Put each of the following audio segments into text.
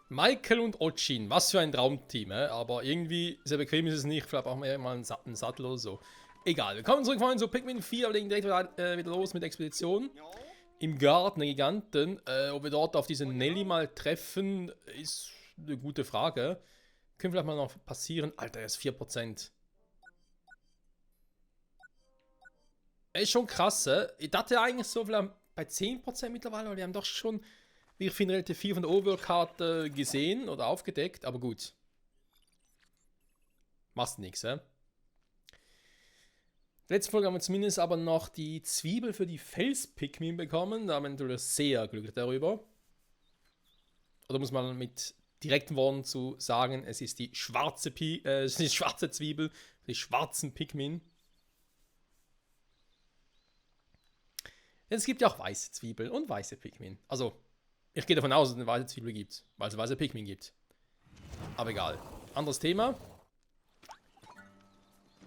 Michael und Ochin, was für ein Traumteam, aber irgendwie sehr bequem ist es nicht. Vielleicht brauchen wir ja mal einen Sattel oder so. Egal, wir kommen zurück zu Pikmin 4, wir legen direkt wieder los mit der Expedition. Im Garten der Giganten. Ob wir dort auf diese Nelly mal treffen, ist eine gute Frage. Können vielleicht mal noch passieren. Alter, er ist 4%. Ist schon krass, Ich dachte eigentlich so vielleicht bei 10% mittlerweile, weil wir haben doch schon, wie ich finde, relativ viel von der Overworld-Karte gesehen oder aufgedeckt, aber gut. Machst nichts, Letzte Folge haben wir zumindest aber noch die Zwiebel für die Fels-Pikmin bekommen. Da haben wir natürlich sehr glücklich darüber. Oder muss man mit direkten Worten zu sagen, es ist die schwarze, schwarze Zwiebel, die schwarzen Pikmin. Es gibt ja auch weiße Zwiebeln und weiße Pikmin. Also, ich gehe davon aus, dass es eine weiße Zwiebel gibt, weil es weiße Pikmin gibt. Aber egal. Anderes Thema.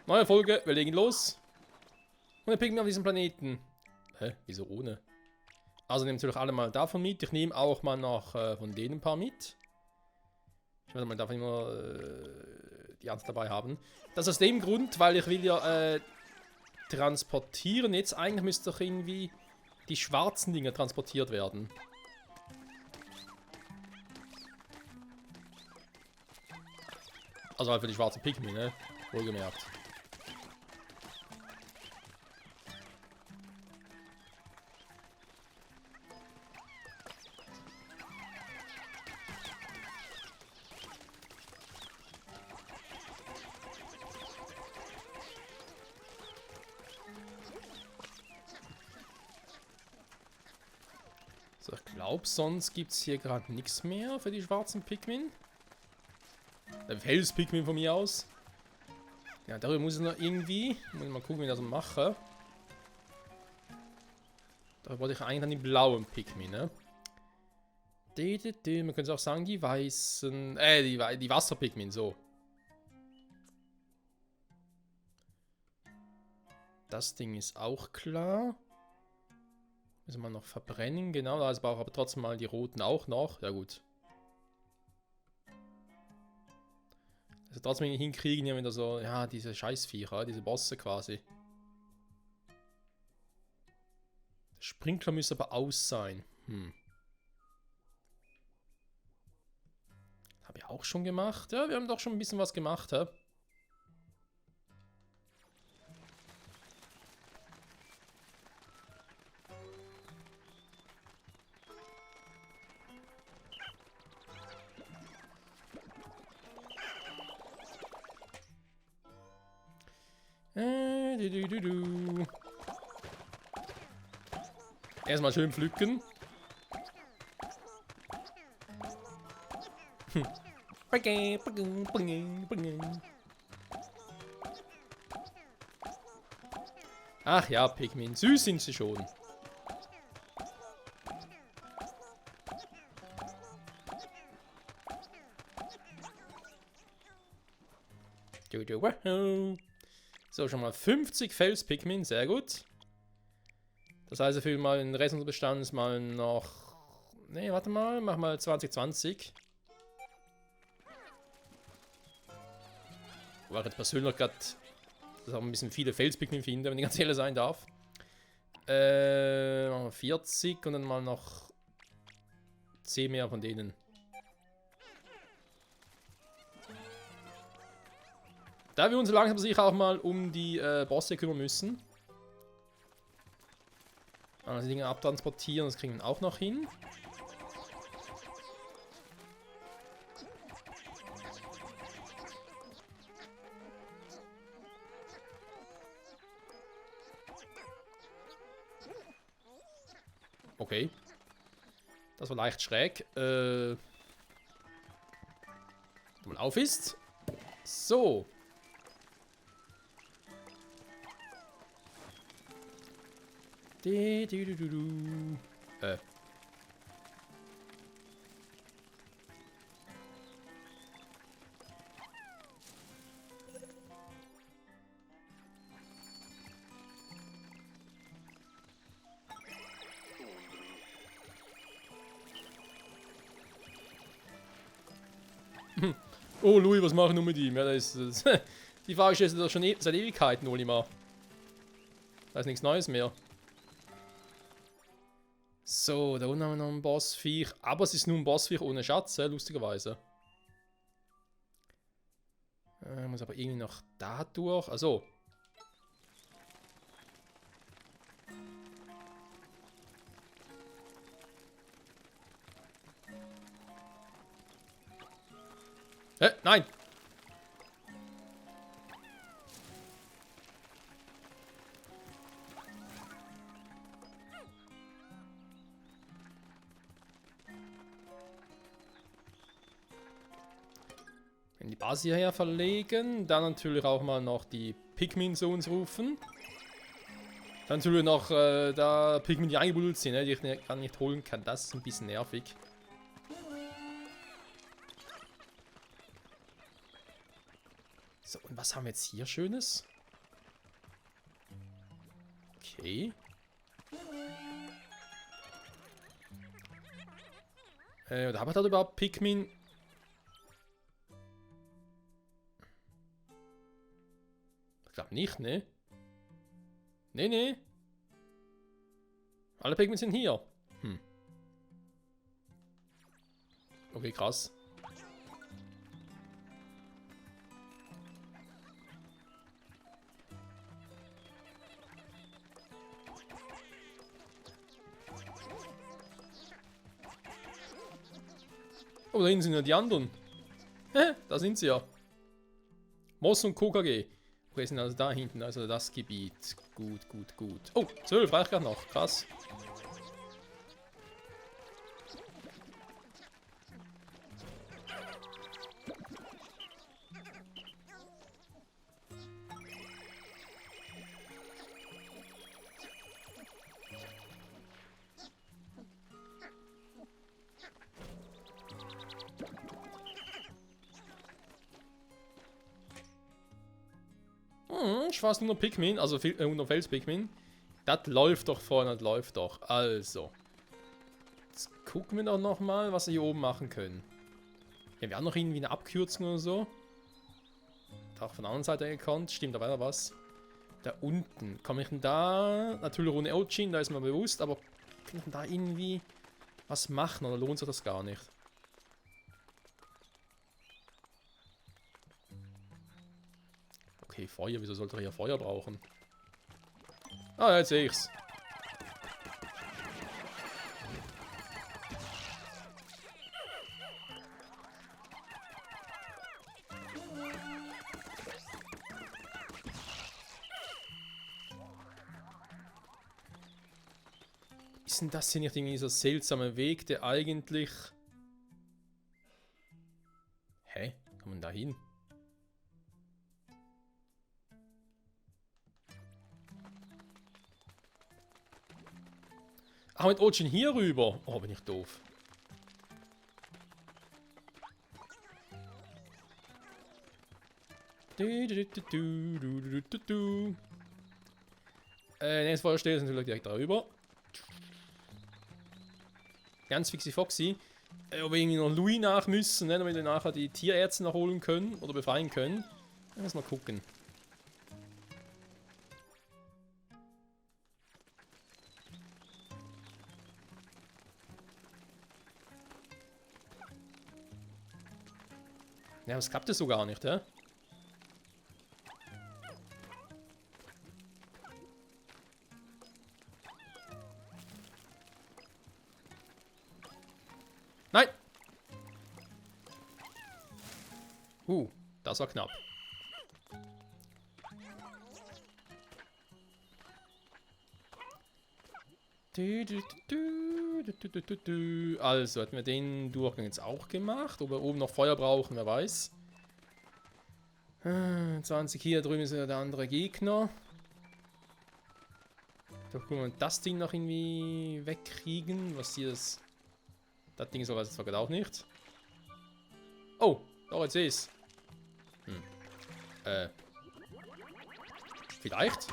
Neue Folge, wir legen los. Und wir Pikmin auf diesem Planeten. Hä? Wieso ohne? Also nehmen natürlich alle mal davon mit. Ich nehme auch mal noch von denen ein paar mit. Ich werde mal davon immer die Ernst dabei haben. Das aus dem Grund, weil ich will ja transportieren. Jetzt eigentlich müsste doch irgendwie die schwarzen Dinger transportiert werden. Also halt für die schwarzen Pikmin, ne? Wohlgemerkt. So, ich glaube, sonst gibt es hier gerade nichts mehr für die schwarzen Pikmin. Der Fels-Pikmin von mir aus. Ja, darüber muss ich noch irgendwie. Muss ich mal gucken, wie ich das mache. Da wollte ich eigentlich dann die blauen Pikmin, ne? Man könnte auch sagen, die weißen. Die Wasser-Pikmin, so. Das Ding ist auch klar. Müssen wir noch verbrennen, genau. Da brauche ich aber trotzdem mal die roten auch noch. Ja, gut. Also trotzdem hinkriegen, hier wieder so, ja, diese Scheißviecher, diese Bosse quasi. Der Sprinkler müsste aber aus sein. Habe ich auch schon gemacht. Ja, wir haben doch schon ein bisschen was gemacht, hä? Erstmal schön pflücken. Ach ja, Pikmin. Süß sind sie schon. So, schon mal 50 Fels-Pikmin. Sehr gut. Das heißt, wir füllen mal den Rest unseres Bestandes mal noch... Ne, warte mal. Mach mal 2020. Wobei ich jetzt persönlich gerade... Das haben ein bisschen viele Fels-Pikmin finde, wenn ich ganz ehrlich sein darf. Machen wir 40 und dann mal noch 10 mehr von denen. Da wir uns langsam sicher auch mal um die Bosse kümmern müssen. Also die Dinge abtransportieren, das kriegen wir auch noch hin. Okay. Das war leicht schräg. Wenn man auf ist. So. Oh, Louis, was machen wir mit ihm? Ja, die Frage stellst du doch schon seit Ewigkeiten, Olimar. Da ist nichts Neues mehr. So, da unten haben wir noch einen Bossviech. Aber es ist nur ein Bossviech ohne Schatz, lustigerweise. Muss aber irgendwie noch da durch. Also. Nein! In die Basis hierher verlegen. Dann natürlich auch mal noch die Pikmin zu uns rufen. Dann natürlich noch da Pikmin, die eingebuddelt sind, die ich gar nicht holen kann. Das ist ein bisschen nervig. So, und was haben wir jetzt hier Schönes? Okay. Da habe ich da überhaupt Pikmin. Ich glaube nicht, ne? Ne. Alle Pikmin sind hier. Okay, krass. Oh, da hinten sind ja die anderen. Da sind sie ja. Moss und KKG. Okay, sind also da hinten, also das Gebiet. Gut. Oh, 12 reicht gerade noch. Krass. Fast nur Pikmin, also 100 Fels-Pikmin. Das läuft doch vorne, das läuft doch. Also. Jetzt gucken wir doch nochmal, was wir hier oben machen können. Ja, wir haben noch irgendwie eine Abkürzung oder so. Auch von der anderen Seite gekonnt. Stimmt, da war ja was. Da unten. Komme ich denn da? Natürlich ohne Ojin, da ist mir bewusst, aber kann ich denn da irgendwie was machen oder lohnt sich das gar nicht? Okay, Feuer. Wieso sollte er hier Feuer brauchen? Ah, jetzt sehe ich's. Ist denn das hier nicht irgendwie so ein seltsamer Weg, der eigentlich... Hä? Kann man da hin? Ah, mit Ojin hier rüber. Oh, bin ich doof. Nächstes Feuerstelle ist natürlich direkt darüber. Ganz fixi foxy. Ob wir irgendwie noch Louis nach müssen, ne, damit wir nachher die Tierärzte noch holen können oder befreien können. Lass mal gucken. Ja, das klappt es so gar nicht, hä? Nein! Das war knapp. Also, hätten wir den Durchgang jetzt auch gemacht. Ob wir oben noch Feuer brauchen, wer weiß. 20 hier drüben ist ja der andere Gegner. Da gucken wir das Ding noch irgendwie wegkriegen. Was hier ist. Das Ding soll es sogar auch nicht. Oh, doch, jetzt sehe ich's. Vielleicht?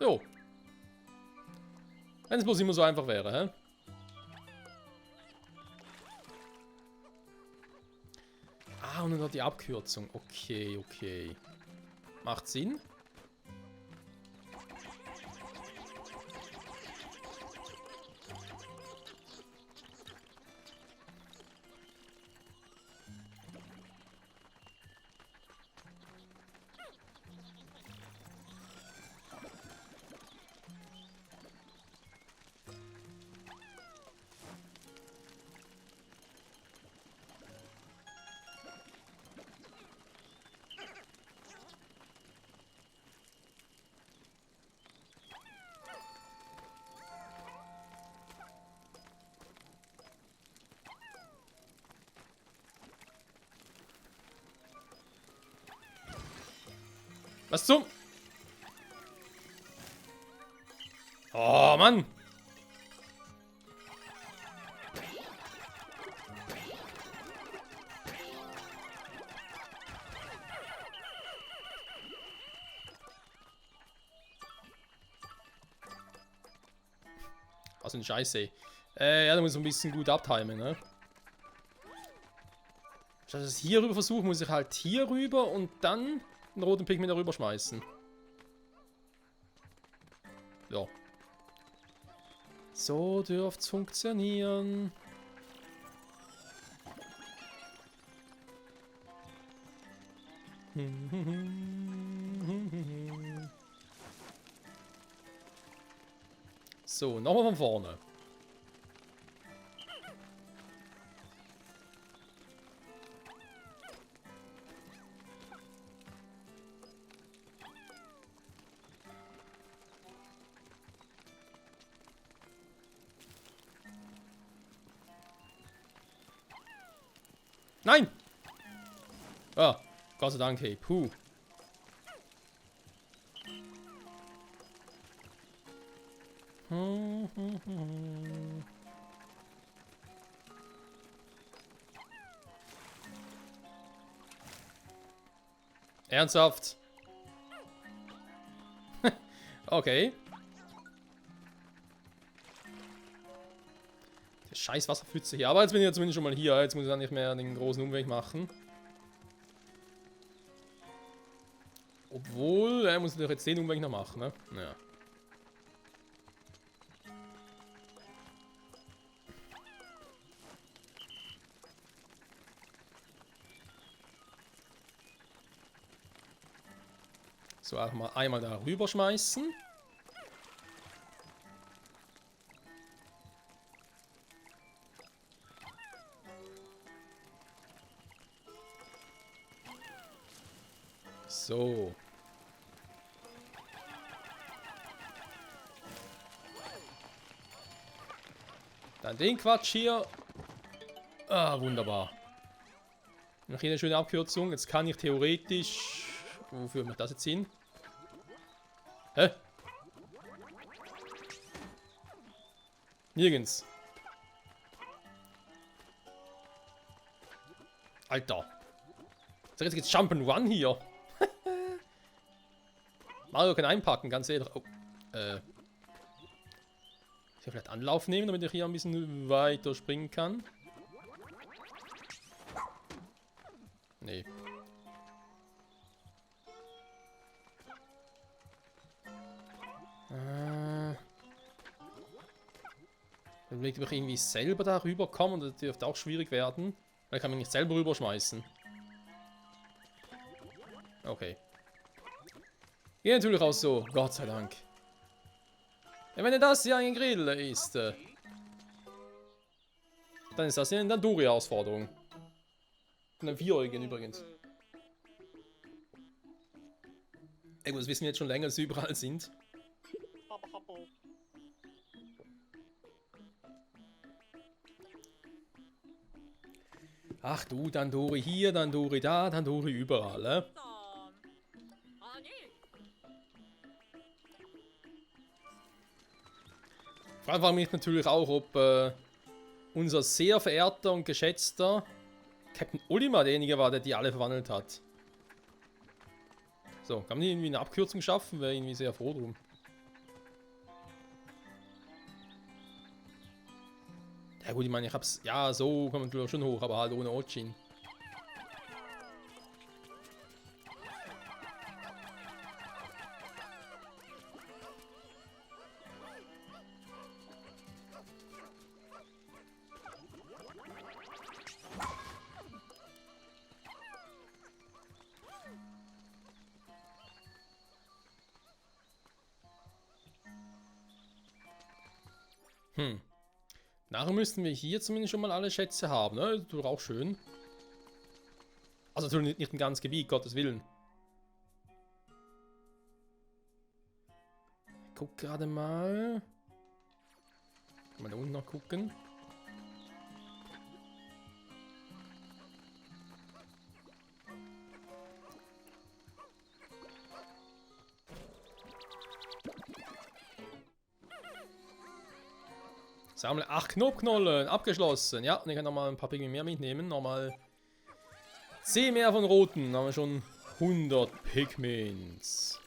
Jo. Wenn es bloß immer so einfach wäre, hä? Ah, und dann noch die Abkürzung. Okay, okay. Macht Sinn. Was zum? Oh, Mann. Also ein Scheiße. Ja, da muss ich ein bisschen gut abtimen, ne? Statt dass ich hier rüber versuche, muss ich halt hier rüber und dann den roten Pigment darüber schmeißen. Ja. So dürfte es funktionieren. So, nochmal von vorne. Nein! Ah, Gott sei Dank, hey. Puh. Ernsthaft? Okay. Der scheiß Wasserpfütze hier. Aber jetzt bin ich ja zumindest schon mal hier. Jetzt muss ich dann nicht mehr den großen Umweg machen. Obwohl, er muss doch jetzt den Umweg noch machen, ne? Ja. So, einfach mal einmal da rüber schmeißen. So. Dann den Quatsch hier. Ah, wunderbar. Noch hier eine schöne Abkürzung. Jetzt kann ich theoretisch... Wofür macht das jetzt hin? Hä? Nirgends. Alter. Ist jetzt geht's Jump'n'Run hier. Mario kann einpacken, ganz ehrlich. Oh. Ich kann vielleicht Anlauf nehmen, damit ich hier ein bisschen weiter springen kann. Nee. Dann will ich irgendwie selber da rüberkommen und das dürfte auch schwierig werden. Weil ich kann mich nicht selber rüberschmeißen. Okay. Geht natürlich auch so, Gott sei Dank. Ja, wenn das hier ein Grill ist, dann ist das eine Dandori-Herausforderung. Von einem Vierjährigen übrigens. Ey, das wissen wir jetzt schon länger, dass sie überall sind. Ach du, Dandori hier, Dandori da, Dandori überall, ne? Ich frage mich natürlich auch, ob unser sehr verehrter und geschätzter Captain Olimar derjenige war, der die alle verwandelt hat. So, kann man hier irgendwie eine Abkürzung schaffen? Wäre irgendwie sehr froh drum. Ja gut, ich meine, ich hab's... Ja, so kommt man natürlich schon hoch, aber halt ohne Ochin. Nachher müssten wir hier zumindest schon mal alle Schätze haben, ne? Das wäre auch schön. Also natürlich nicht im ganzen Gebiet, Gottes Willen. Ich guck gerade mal. Mal da unten noch gucken. Sammle 8 Knopfknollen. Abgeschlossen. Ja, und ich kann nochmal ein paar Pigmen mehr mitnehmen. Nochmal 10 mehr von roten. Dann haben wir schon 100 Pigments.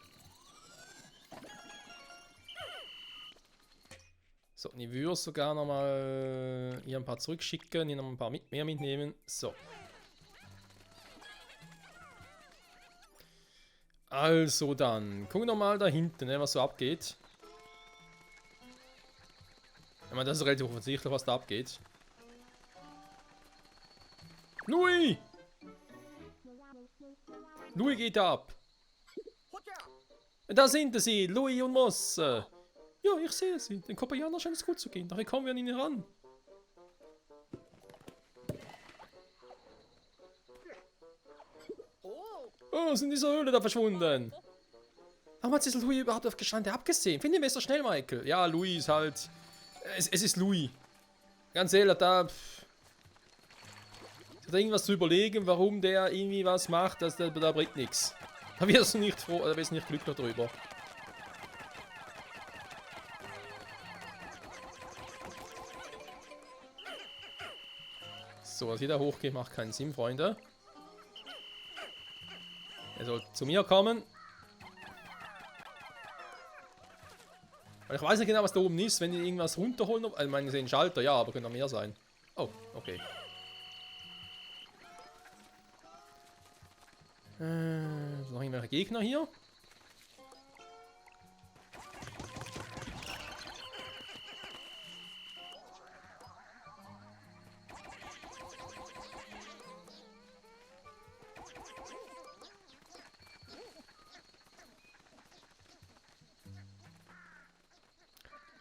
So, und ich würde sogar nochmal hier ein paar zurückschicken. Hier noch ein paar mehr mitnehmen. So. Also dann. Gucken wir nochmal da hinten, ne, was so abgeht. Ich meine, das ist relativ offensichtlich, was da abgeht. Louis! Louis geht ab. Da sind sie, Louis und Moss. Ja, ich sehe sie. Den Kopayaner scheint es gut zu gehen. Daher kommen wir an ihn heran. Oh, sind diese Höhle da verschwunden. Warum hat sich Louis überhaupt auf Gestande abgesehen? Finden wir es doch schnell, Michael. Ja, Louis ist halt... Es ist Louis. Ganz ehrlich, da irgendwas zu überlegen, warum der irgendwie was macht, da bringt nichts. Da wirst du nicht froh, da wirst du nicht glücklich darüber. So, was hier da hochgeht, macht keinen Sinn, Freunde. Er soll zu mir kommen. Weil ich weiß nicht genau, was da oben ist, wenn die irgendwas runterholen. Ich meine, sie sehen Schalter, ja, aber können noch mehr sein. Oh, okay. Noch irgendwelche Gegner hier?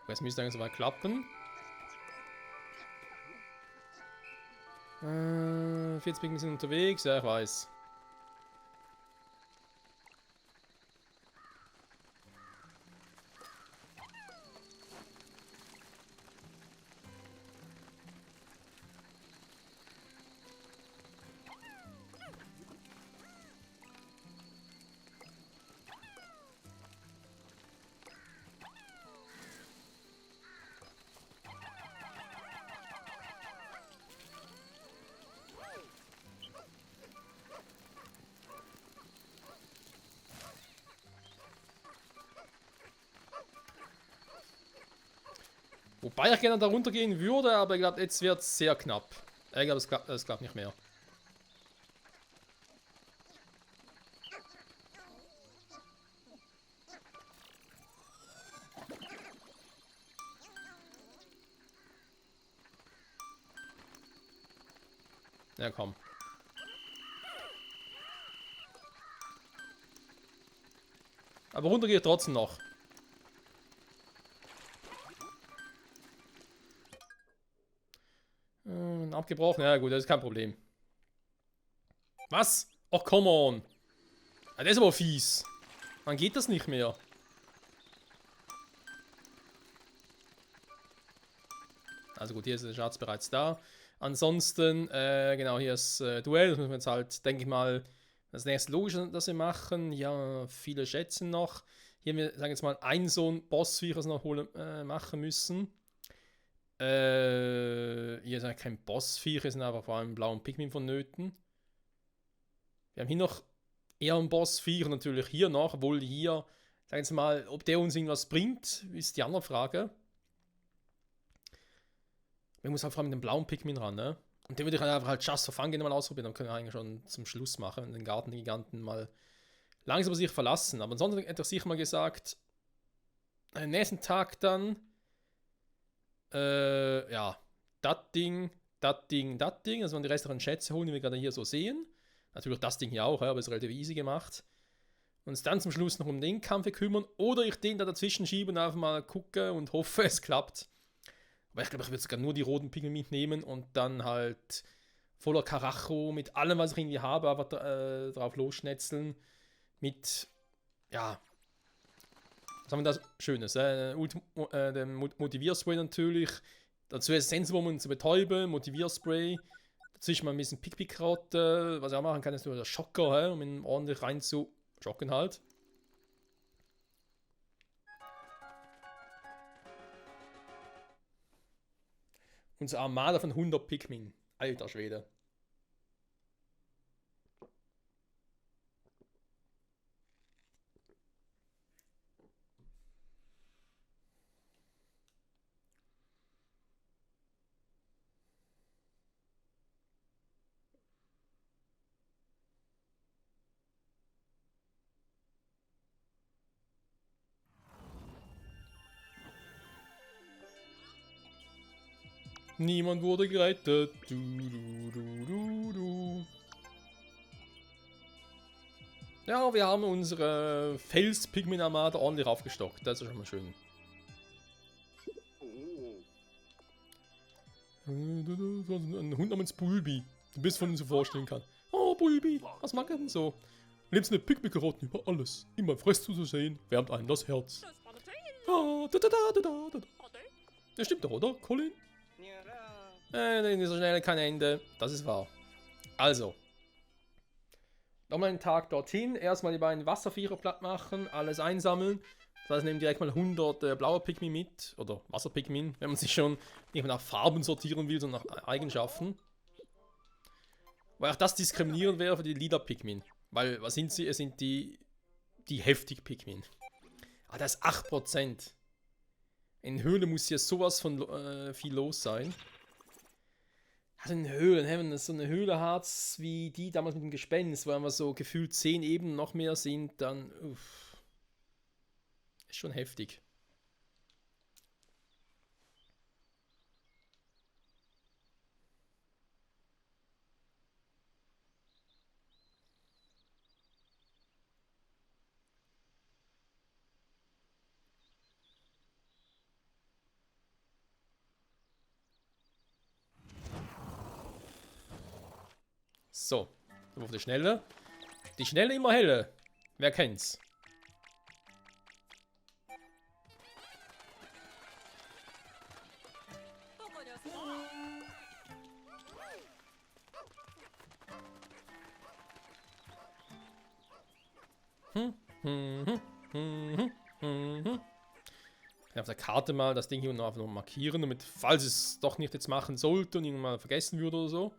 Es müsste eigentlich soweit klappen. 40 Pigmen sind unterwegs, ja, ich weiß. Wobei ich gerne da runtergehen würde, aber ich glaube, jetzt wird es sehr knapp. Ich glaube, es klappt nicht mehr. Ja, komm. Aber runter geht trotzdem noch. Abgebrochen, ja gut, das ist kein Problem. Was? Oh, come on. Ja, das ist aber fies. Dann geht das nicht mehr. Also gut, hier ist der Schatz bereits da. Ansonsten, genau, hier ist Duell. Das müssen wir jetzt halt, denke ich mal, das nächste Logische, das wir machen. Ja, viele Schätze noch. Hier, wir sagen jetzt mal, ein so ein Bossviech, das wir noch machen müssen. Hier ist eigentlich kein Bossviech, es sind einfach vor allem blauen Pikmin vonnöten. Wir haben hier noch eher ein Bossviech, natürlich hier noch, obwohl hier, sagen wir mal, ob der uns irgendwas bringt, ist die andere Frage. Wir müssen halt vor allem mit dem blauen Pikmin ran, ne? Und den würde ich einfach halt Just for Fun mal ausprobieren, dann können wir eigentlich schon zum Schluss machen und den Gartengiganten mal langsam sich verlassen. Aber ansonsten hätte ich sicher mal gesagt, am nächsten Tag dann, ja, das Ding, das Ding, das Ding. Also, wenn die restlichen Schätze holen, die wir gerade hier so sehen. Natürlich das Ding hier auch, ja, aber ist relativ easy gemacht. Und uns dann zum Schluss noch um den Kampf kümmern. Oder ich den da dazwischen schiebe und einfach mal gucke und hoffe, es klappt. Aber ich glaube, ich würde sogar nur die roten Pikmin mitnehmen und dann halt voller Karacho mit allem, was ich irgendwie habe, aber drauf losschnetzeln. Mit, ja, was haben wir da Schönes? Den Motivierspray natürlich. Dazu ist Sensorbomb, um zu betäuben, Motivierspray. Dazwischen mal ein bisschen Pick-Pick-Karotte. Was ich auch machen kann, ist nur der Schocker, um ihn ordentlich rein zu schocken halt. Unsere Armada von 100 Pikmin. Alter Schwede. Niemand wurde gerettet. Ja, wir haben unsere Fels-Pikmin-Armada ordentlich aufgestockt. Das ist schon mal schön. Ein Hund namens Bulbi. Du bist von uns so vorstellen kann. Oh, Bulbi, was mag er denn so? Lebst eine Pikmin-Karotten über alles. Immer Fress zu sehen, wärmt einen das Herz. Ah, das stimmt doch, oder, Colin? So schnell kein Ende. Das ist wahr. Also. Nochmal einen Tag dorthin. Erstmal die beiden Wasserviecher platt machen. Alles einsammeln. Das heißt, nehmen direkt mal 100 blaue Pikmin mit. Oder Wasserpikmin. Wenn man sich schon nicht mehr nach Farben sortieren will, sondern nach Eigenschaften. Weil auch das diskriminierend wäre für die lila Pikmin. Weil, was sind sie? Es sind die heftig Pikmin. Ah, das ist 8%. In Höhle muss hier sowas von viel los sein. Also in Höhlen, wenn man so eine Höhle hat wie die damals mit dem Gespenst, wo einfach so gefühlt 10 Ebenen noch mehr sind, dann ist schon heftig. So, auf die Schnelle. Die Schnelle immer helle. Wer kennt's? Auf der Karte mal das Ding hier unten einfach noch markieren, damit, falls es doch nicht jetzt machen sollte und irgendwann mal vergessen würde oder so.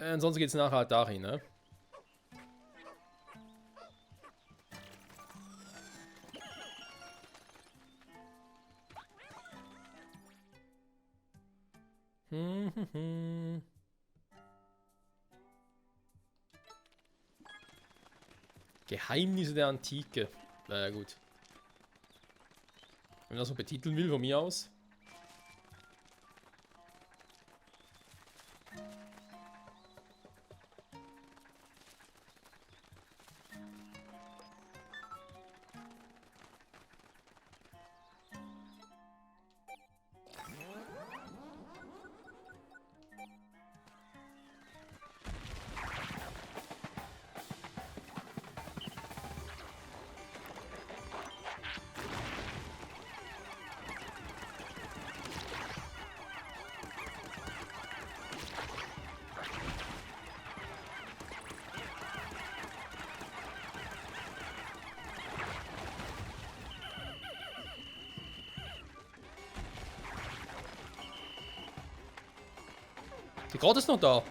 Ansonsten geht es nachher halt dahin, ne? Geheimnisse der Antike. Naja, gut. Wenn man das so betiteln will, von mir aus. Die Karte ist noch da.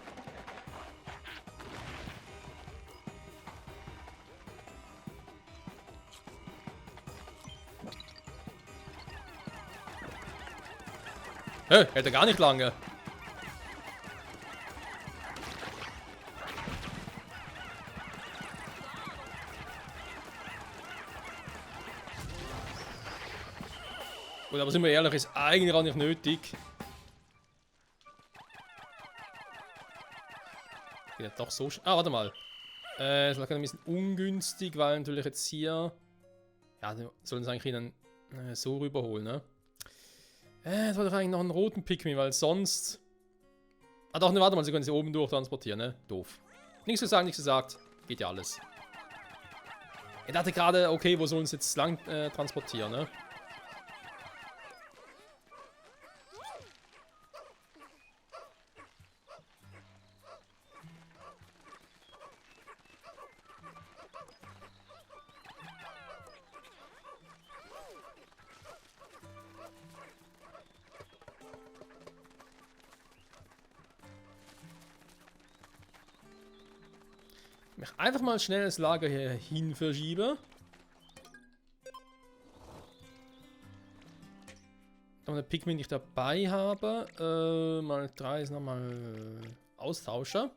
Hätte gar nicht lange. Gut, aber sind wir ehrlich, ist eigentlich auch nicht nötig. Ja, doch so. Warte mal. Das ist ein bisschen ungünstig, weil natürlich jetzt hier. Ja, sollen sie eigentlich dann so rüberholen, ne? Jetzt wollte ich eigentlich noch einen roten Pikmin, weil sonst... Ah doch, ne, warte mal, sie können sie oben durch transportieren, ne? Doof. Nichts gesagt, nichts gesagt. Geht ja alles. Ich dachte gerade, okay, wo sollen sie jetzt lang transportieren, ne? Ich einfach mal schnell das Lager hier hin verschiebe. Dann der Pikmin, den ich dabei habe. Mal 3 ist nochmal Austauscher.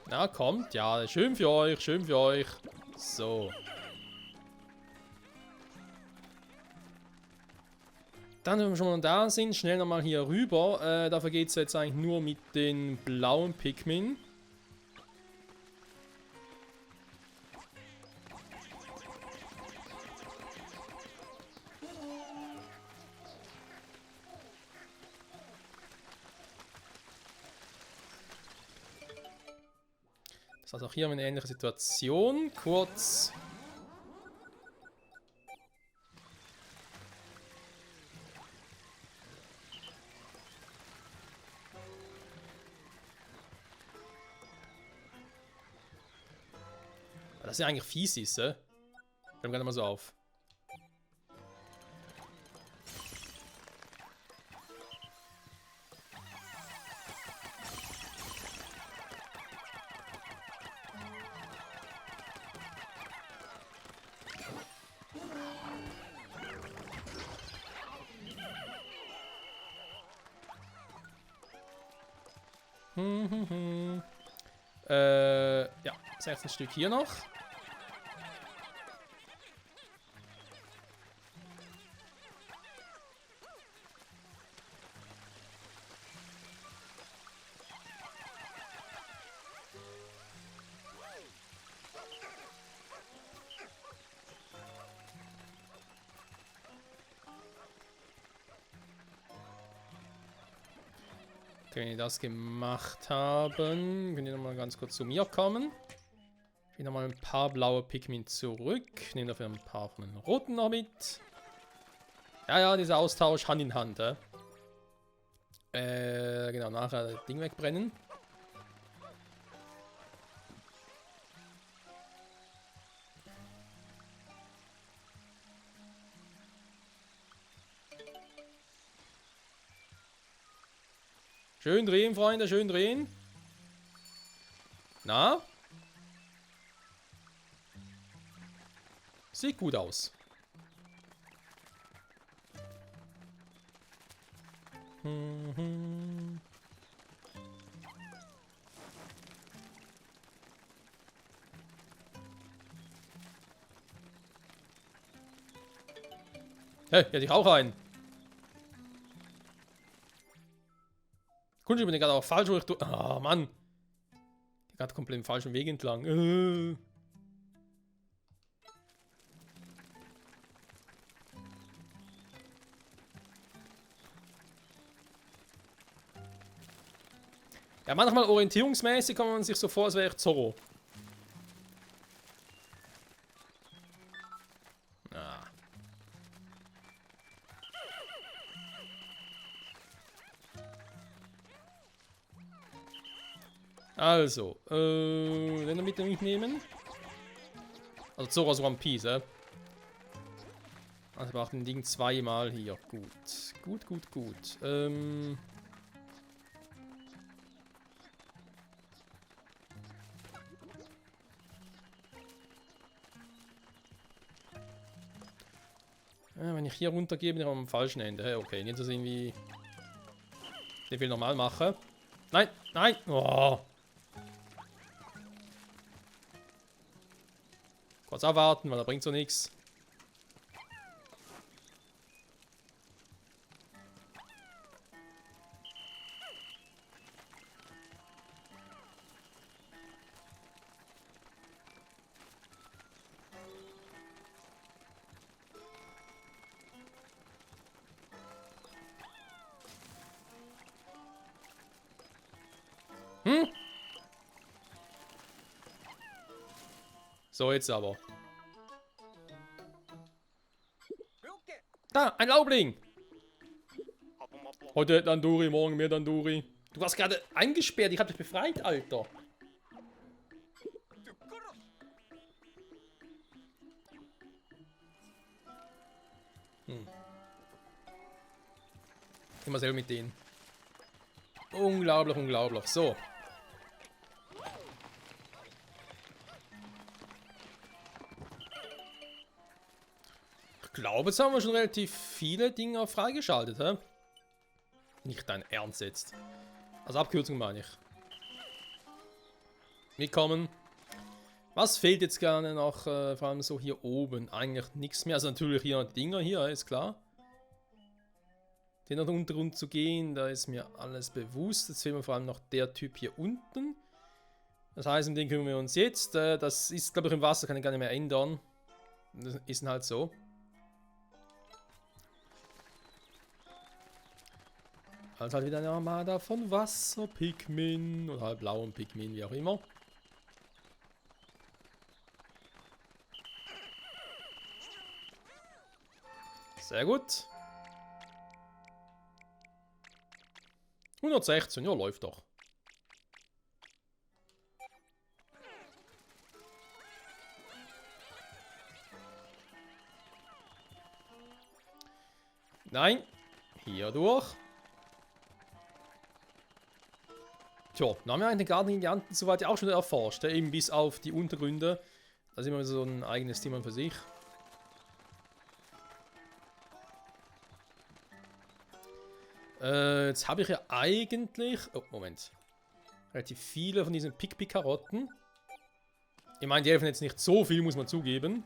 Na, kommt. Ja, schön für euch, schön für euch. So. Dann, wenn wir schon mal da sind, schnell nochmal hier rüber. Dafür geht es jetzt eigentlich nur mit den blauen Pikmin. Das heißt, auch hier haben wir eine ähnliche Situation. Kurz. Das ist ja eigentlich fies ist, ne? Fällt mir gerade mal so auf. Ja, 16 Stück hier noch. Okay, wenn die das gemacht haben, können die nochmal ganz kurz zu mir kommen. Ich nehme nochmal ein paar blaue Pikmin zurück. Nehme dafür ein paar von den roten noch mit. Ja, ja, dieser Austausch Hand in Hand. Genau, nachher das Ding wegbrennen. Schön drehen, Freunde, schön drehen. Na? Sieht gut aus. Hey, hätte ich auch einen. Kunde, ich bin gerade auch falsch, wo ich durch. Ah, Mann. Ich gerade komplett im falschen Weg entlang. Ja, manchmal orientierungsmäßig kommt man sich so vor, als wäre ich Zorro. Ah. Also, den damit mitnehmen. Also Zorro aus One Piece, Also wir brauchen den Ding zweimal hier. Gut. Gut, gut, gut. Wenn ich hier runtergehe, bin ich am falschen Ende. Okay, nicht so sehen wie... Den will ich normal machen. Nein, nein! Oh. Kurz abwarten, weil da bringt so nichts. So, jetzt aber. Da, ein Laubling! Heute Danduri, morgen mehr Danduri. Du warst gerade eingesperrt, ich hab dich befreit, Alter. Immer selber mit denen. Unglaublich, unglaublich. So. Ich glaube, jetzt haben wir schon relativ viele Dinge freigeschaltet, hä? Nicht dein Ernst jetzt. Also Abkürzung meine ich. Mitkommen. Was fehlt jetzt gerne noch, vor allem so hier oben? Eigentlich nichts mehr. Also natürlich hier noch die Dinger hier, ist klar. Den Untergrund zu gehen, da ist mir alles bewusst. Jetzt fehlt mir vor allem noch der Typ hier unten. Das heißt, um den kümmern wir uns jetzt. Das ist, glaube ich, im Wasser, kann ich gar nicht mehr ändern. Das ist halt so. Also halt wieder eine Armada von Wasser-Pikmin oder halt blauen Pikmin, wie auch immer. Sehr gut. 116, ja, läuft doch. Nein, hier durch. Tja, dann haben wir eigentlich gar den Giganten soweit ja auch schon erforscht, eben bis auf die Untergründe. Das ist immer so ein eigenes Thema für sich. Jetzt habe ich ja eigentlich... Oh, Moment. Relativ viele von diesen Pick-Pick-Karotten. Ich meine, die helfen jetzt nicht so viel, muss man zugeben.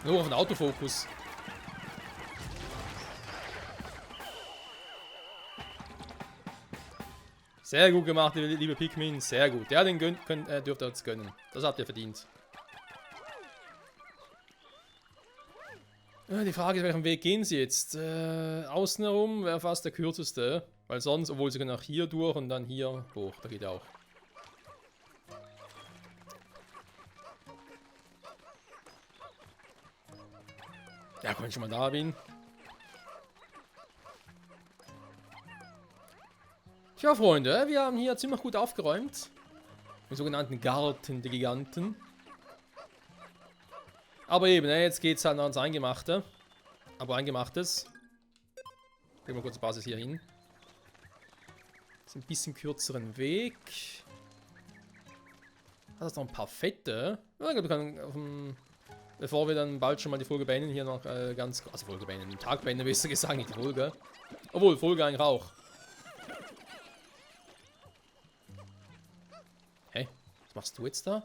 Nur auf den Autofokus. Sehr gut gemacht, liebe Pikmin. Sehr gut. Ja, den dürft ihr jetzt gönnen. Das habt ihr verdient. Die Frage ist, welchen Weg gehen sie jetzt? Außen herum wäre fast der kürzeste. Weil sonst, obwohl sie können auch hier durch und dann hier hoch. Da geht auch. Ja, komm, wenn ich schon mal da bin. Tja, Freunde, wir haben hier ziemlich gut aufgeräumt. Den sogenannten Garten der Giganten. Aber eben, jetzt geht es halt noch ans Eingemachte. Aber Eingemachtes. Gehen wir kurz die Basis hier hin. Das ist ein bisschen kürzeren Weg. Hat das noch ein paar Fette? Ja, ich glaube, wir können bevor wir dann bald schon mal die Folge beenden, hier noch ganz... Also Folge beenden, den Tag beenden, besser gesagt, nicht die Folge. Obwohl, Folge eigentlich auch. Hä? Was machst du jetzt da?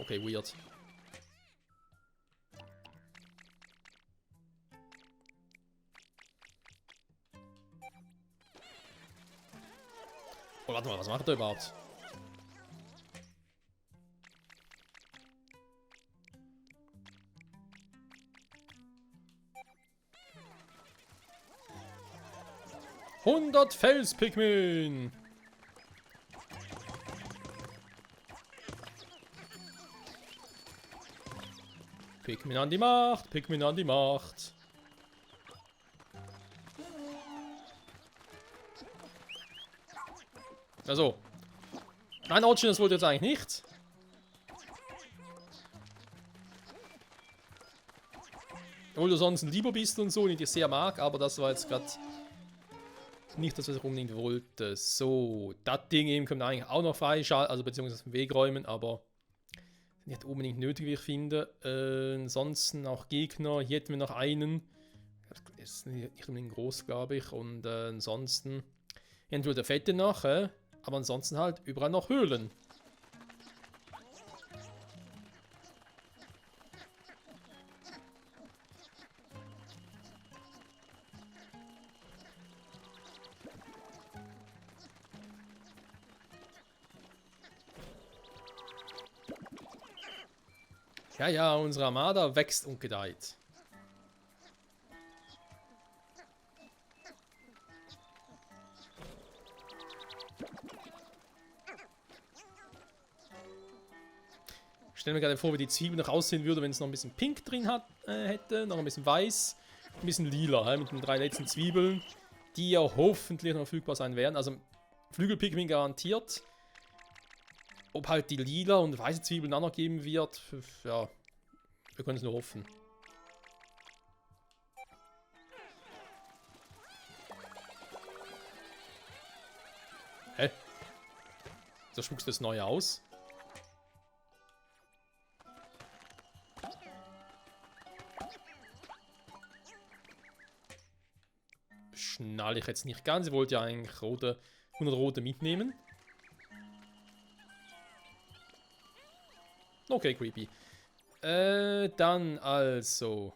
Okay, weird. Oh, warte mal, was macht er überhaupt? 100 Fels-Pikmin. Pikmin an die Macht, Pikmin an die Macht. Also. Nein, Origin, das wollte jetzt eigentlich nicht. Obwohl du sonst ein Lieber bist und so, den ich dich sehr mag, aber das war jetzt gerade nicht das, was ich unbedingt wollte. So, das Ding eben können wir eigentlich auch noch freischalten, also beziehungsweise vom Weg räumen, aber nicht unbedingt nötig, wie ich finde. Ansonsten auch Gegner, hier hätten wir noch einen. Das ist nicht unbedingt groß, glaube ich. Und ansonsten, entweder der Fette noch, aber ansonsten halt überall noch Höhlen. Ja, ja, unsere Armada wächst und gedeiht. Ich stelle mir gerade vor, wie die Zwiebel noch aussehen würde, wenn es noch ein bisschen Pink drin hätte, noch ein bisschen Weiß, ein bisschen Lila, mit den 3 letzten Zwiebeln, die ja hoffentlich noch verfügbar sein werden. Also Flügelpigmin garantiert. Ob halt die lila und weiße Zwiebeln auch noch geben wird, ja, wir können es nur hoffen. Hä? So spuckst du das Neue aus? Schnalle ich jetzt nicht ganz. Ich wollte ja eigentlich 100 rote mitnehmen. Okay, creepy. Dann also.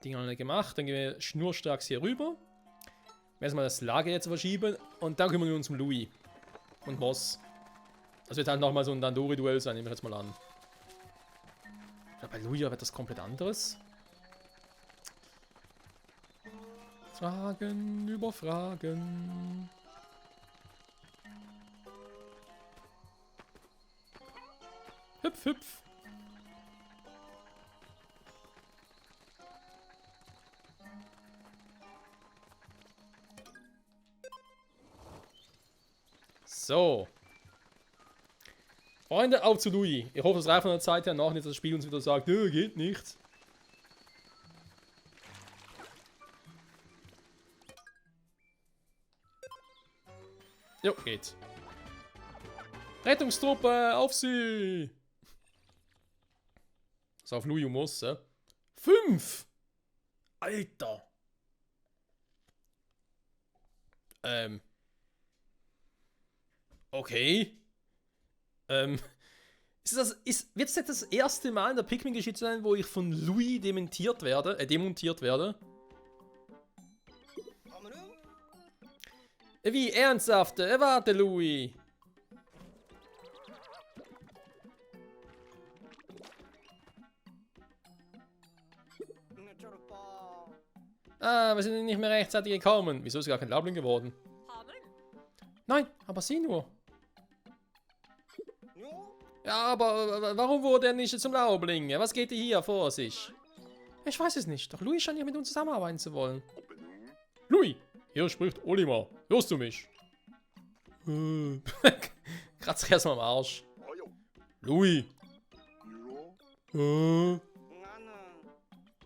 Dinge alle gemacht. Dann gehen wir schnurstracks hier rüber. Erstmal das Lager jetzt verschieben. Und dann kümmern wir uns um Louis. Und Moss. Das wird halt nochmal so ein Dandori-Duell sein, nehme ich jetzt mal an. Ja, bei Louis wird das komplett anderes. Fragen über Fragen. Hüpf, hüpf. So. Freunde, auf zu Louis. Ich hoffe, es reicht von der Zeit her noch nicht, dass das Spiel uns wieder sagt, geht nicht. Jo, geht. Rettungstruppe, auf sie! So, auf Louis muss, 5! Alter! Okay. Wird es jetzt das erste Mal in der Pikmin-Geschichte sein, wo ich von Louis demontiert werde? Wie ernsthaft? Warte, Louis. Ah, wir sind nicht mehr rechtzeitig gekommen. Wieso ist gar kein Laubling geworden? Nein, aber sieh nur. Ja, aber warum wurde er nicht zum Laubling? Was geht hier vor sich? Ich weiß es nicht, doch Louis scheint ja mit uns zusammenarbeiten zu wollen. Louis, hier spricht Olimar. Hörst du mich? Kratz dich erstmal am Arsch. Louis.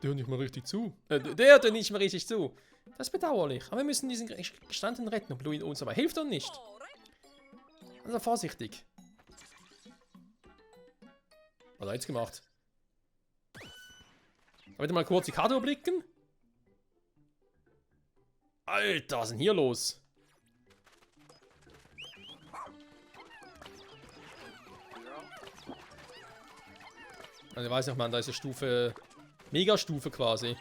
Der hört nicht mal richtig zu. Der hört nicht mal richtig zu. Das ist bedauerlich. Aber wir müssen diesen Gestanden retten, ob Louis uns aber hilft oder nicht. Also vorsichtig. Was hat er jetzt gemacht? Wollt ihr mal kurz die Karte überblicken? Alter, was ist denn hier los? Also ich weiß nicht, man, da ist eine Stufe... Megastufe quasi.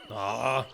Ah.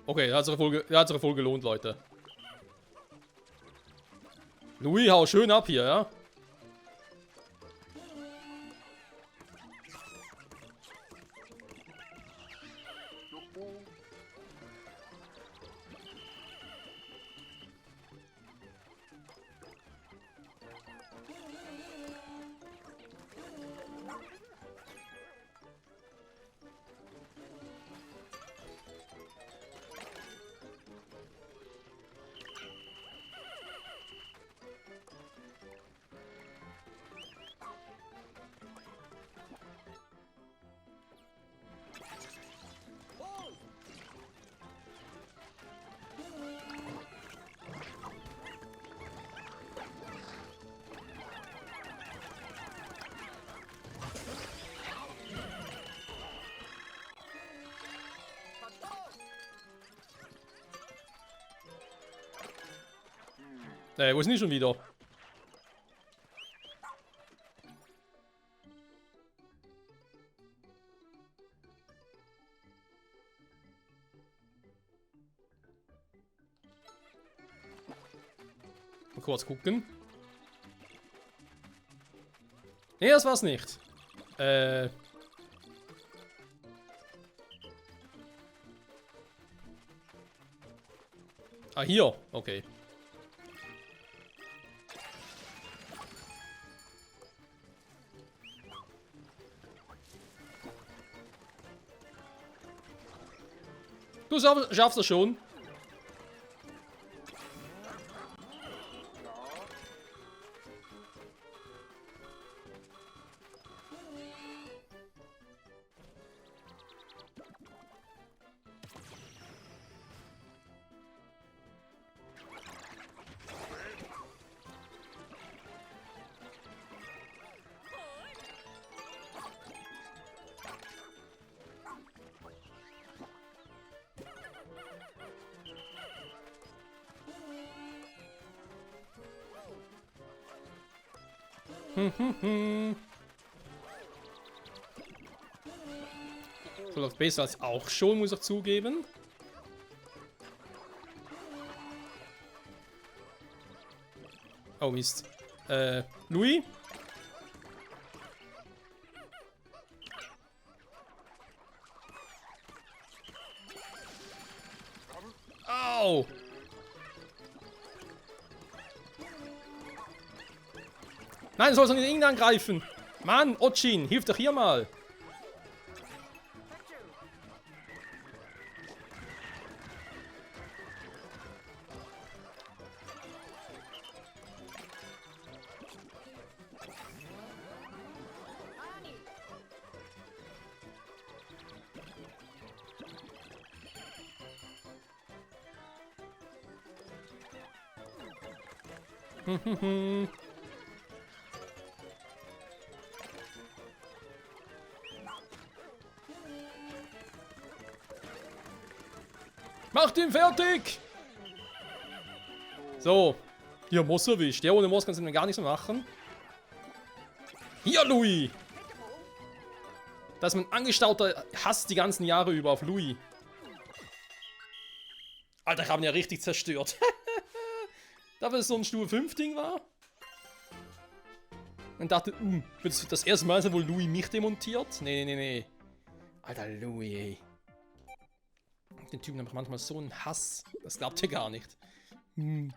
Okay, da hat sich voll gelohnt, Leute. Louis, hau schön ab hier, ja? Wo ist denn die schon wieder? Mal kurz gucken. Nee, das war's nicht. Ah, hier. Okay. Du schaffst es schon. So läuft besser als auch schon, muss ich zugeben. Oh Mist. Louis? Au! Nein, du sollst doch nicht ihn angreifen. Mann, Ochin, hilf doch hier mal. Macht ihn fertig! So. Hier, Moss erwischt. Der ohne Moss kannst du mir gar nicht so machen. Hier, Louis! Das ist mein angestauter Hass die ganzen Jahre über auf Louis. Alter, ich habe ihn ja richtig zerstört. Dafür, dass es so ein Stufe 5 Ding war. Und dachte, wird das erste Mal sein, wo Louis mich demontiert? Nee. Alter, Louis, ey. Den Typen habe ich manchmal so einen Hass. Das glaubt ihr gar nicht. Weil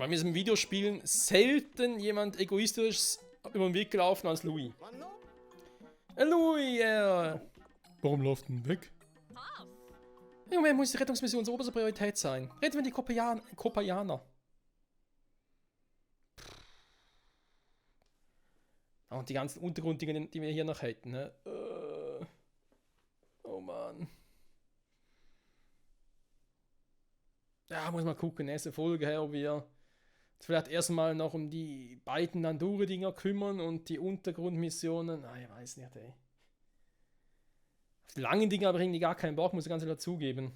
mir ist im Videospielen selten jemand egoistisch über den Weg gelaufen als Louis. Louis, Warum läuft denn weg? Im Moment muss die Rettungsmission unsere oberste Priorität sein. Retten wir die Kopayaner. Und die ganzen Untergrunddinge, die wir hier noch hätten, ne? Oh Mann. Ja, muss mal gucken, nächste Folge her, ob wir vielleicht erstmal noch um die beiden Nanduri-Dinger kümmern und die Untergrundmissionen. Ah, ich weiß nicht, ey. Auf die langen Dinger habe ich irgendwie gar keinen Bock, muss ich ganz ehrlich dazugeben.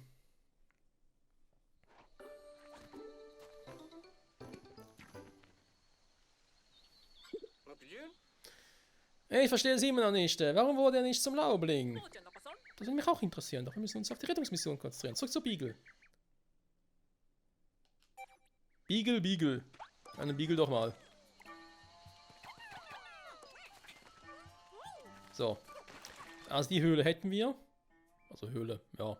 Ich verstehe es immer noch nicht. Warum wurde er nicht zum Laubling? Das würde mich auch interessieren, doch wir müssen uns auf die Rettungsmission konzentrieren. Zurück zu Beagle. Beagle, Beagle. Einen Beagle doch mal. So. Also die Höhle hätten wir. Also Höhle, ja.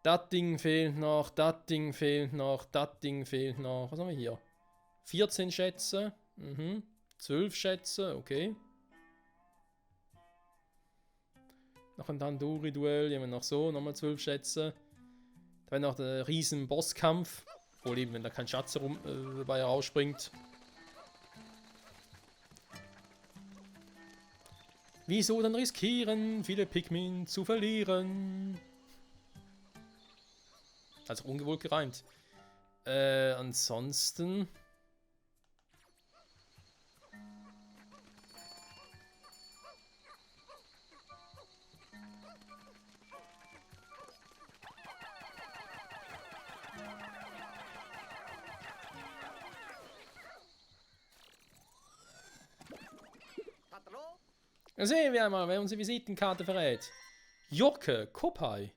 Das Ding fehlt noch, das Ding fehlt noch, das Ding fehlt noch. Was haben wir hier? 14 Schätze. 12 Schätze, okay. Noch ein Danduri-Duell, jemand noch so, nochmal 12 Schätze. Da wäre noch der riesen Bosskampf. Obwohl eben, wenn da kein Schatz dabei rausspringt. Wieso dann riskieren, viele Pikmin zu verlieren? Also ungewollt gereimt. Ansonsten... Da sehen wir einmal, wer unsere Visitenkarte verrät. Jocke Kopai.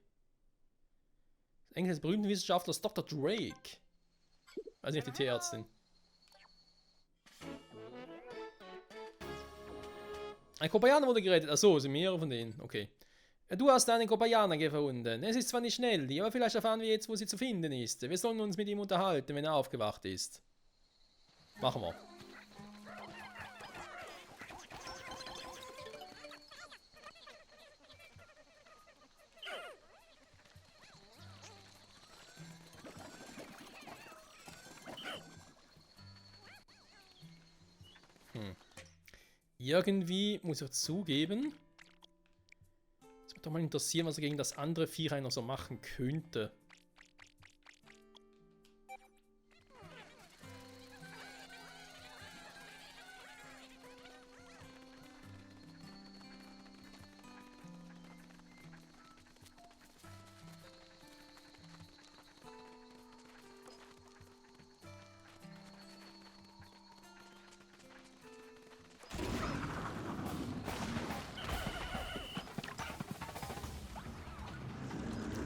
Das Enkel des berühmten Wissenschaftlers Dr. Drake. Also nicht die Tierärztin. Ein Kopaianer wurde gerettet. Achso, sind mehrere von denen. Okay. Du hast einen Kopaianer gefunden. Es ist zwar nicht schnell, aber vielleicht erfahren wir jetzt, wo sie zu finden ist. Wir sollen uns mit ihm unterhalten, wenn er aufgewacht ist. Machen wir. Irgendwie muss ich zugeben, es würde doch mal interessieren, was er gegen das andere Viech noch so machen könnte.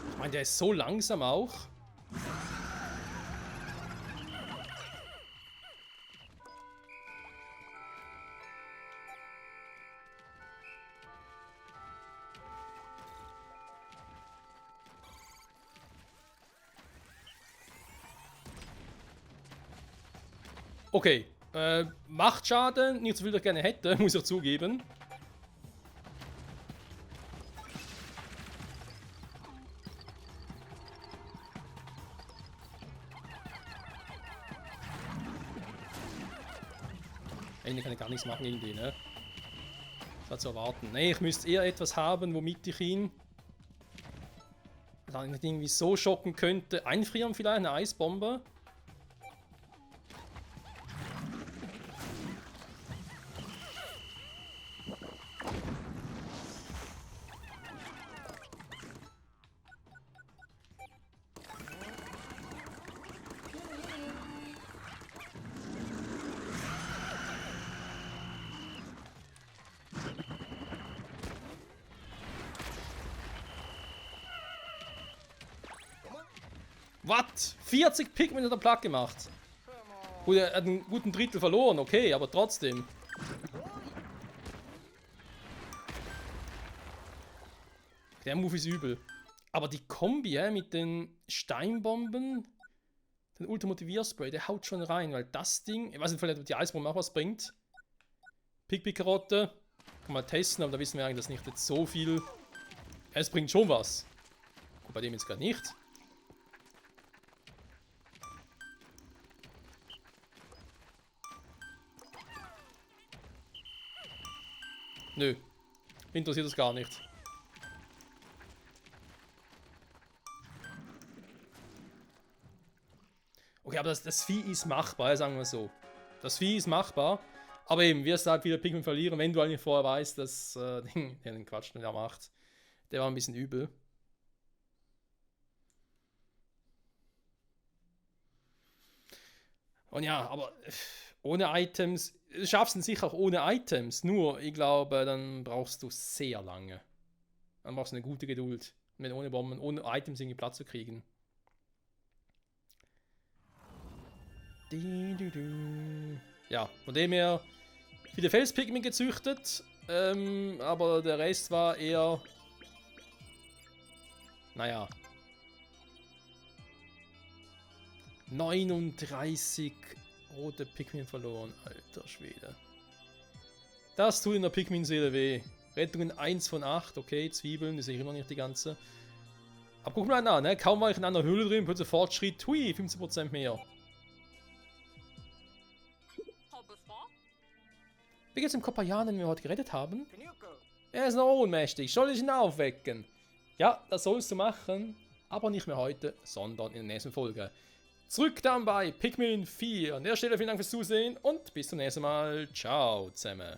Ich meine, der ist so langsam auch. Okay, macht Schaden, nicht so viel, wie ich gerne hätte, muss ich zugeben. Eigentlich kann ich gar nichts machen gegen den, ne? Das war zu erwarten. Ne, ich müsste eher etwas haben, womit ich ihn irgendwie so schocken könnte. Einfrieren vielleicht, eine Eisbombe. Was? 40 Pikmin hat er platt gemacht. Gut, er hat einen guten Drittel verloren, okay, aber trotzdem. Der Move ist übel. Aber die Kombi mit den Steinbomben, den Ultramotivierspray, der haut schon rein, weil das Ding, ich weiß nicht, ob die Eisbombe auch was bringt. Pick-Pick-Karotte, kann man testen, aber da wissen wir eigentlich, dass nicht jetzt so viel. Es bringt schon was. Gut, bei dem jetzt gar nicht. Nö. Interessiert das gar nicht. Okay, aber das Vieh ist machbar, ja, sagen wir so. Das Vieh ist machbar. Aber eben, wirst du halt wieder Pikmin verlieren, wenn du eigentlich vorher weißt, dass den Quatsch, den er macht. Der war ein bisschen übel. Und ja, aber ohne Items, du schaffst es sicher auch ohne Items. Nur, ich glaube, dann brauchst du sehr lange. Dann brauchst du eine gute Geduld, wenn ohne Bomben, ohne Items irgendwie Platz zu kriegen. Ja, von dem her viele Felspigmen gezüchtet, aber der Rest war eher, naja, 39 rote Pikmin verloren, alter Schwede. Das tut in der Pikmin-Seele weh. Rettungen 1 von 8, okay, Zwiebeln, die sehe ich immer noch nicht die ganze. Aber guck mal an, ne? Kaum war ich in einer Höhle drin, plötzlich Fortschritt, hui, 15% mehr. Wie geht's dem Kopayanen, den wir heute gerettet haben? Er ist noch ohnmächtig, soll ich ihn aufwecken? Ja, das sollst du machen, aber nicht mehr heute, sondern in der nächsten Folge. Zurück dann bei Pikmin 4. An der Stelle vielen Dank fürs Zusehen und bis zum nächsten Mal. Ciao zusammen.